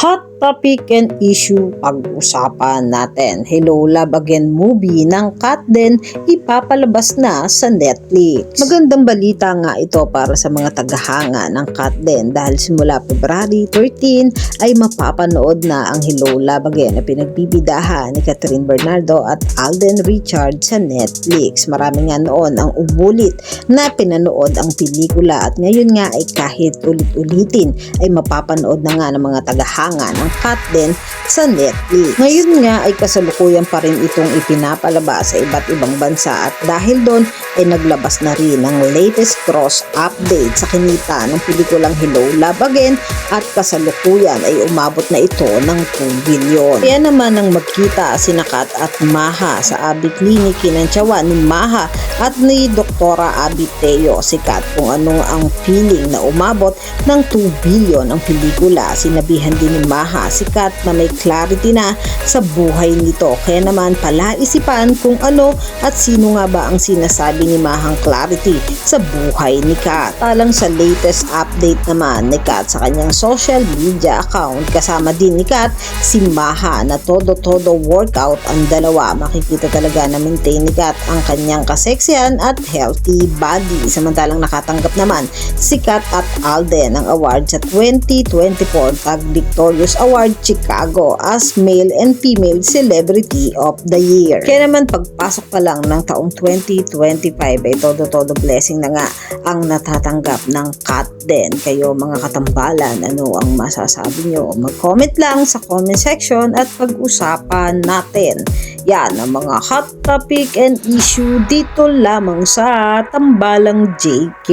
Hot topic and issue pag-usapan natin. Hello Love Again movie ng Kat din ipapalabas na sa Netflix. Magandang balita nga ito para sa mga tagahanga ng Kat din dahil simula February 13 ay mapapanood na ang Hello Love Again na pinagbibidahan ni Catherine Bernardo at Alden Richard sa Netflix. Marami nga noon ang umulit na pinanood ang pelikula at ngayon nga ay kahit ulit-ulitin ay mapapanood na nga ng mga tagahanga ng Kat din sa Netflix. Ngayon nga ay kasalukuyan pa rin itong ipinapalabas sa iba't ibang bansa at dahil doon ay naglabas na rin ng latest cross update sa kinita ng pelikulang Hello Love Again at kasalukuyan ay umabot na ito ng 2 billion. Kaya naman ang magkita sina Kat at Maha sa Abi Clinic kinantsawan ni Maha at ni Doktora Abi Teo si Kat kung ano ang feeling na umabot ng 2 billion ang pelikula. Sinabihan din ni Maha si Kat na may clarity na sa buhay nito. Kaya naman palaisipan kung ano at sino nga ba ang sinasabi ni Mahang clarity sa buhay ni Kat. Talang sa latest update naman ni Kat sa kanyang social media account, kasama din ni Kat si Maha na todo workout ang dalawa. Makikita talaga na maintain ni Kat ang kanyang kaseksihan at healthy body. Samantalang nakatanggap naman si Kat at Alden ang award sa 2024 Tag Victorious Award Chicago as Male and Female Celebrity of the Year. Kaya naman pagpasok pa lang ng taong 2025 ay todo blessing na nga ang natatanggap ng Kat din. Kayo mga katambalan, ano ang masasabi nyo? Mag-comment lang sa comment section at pag-usapan natin. Yan ang mga hot topic and issue dito lamang sa Tambalang JK.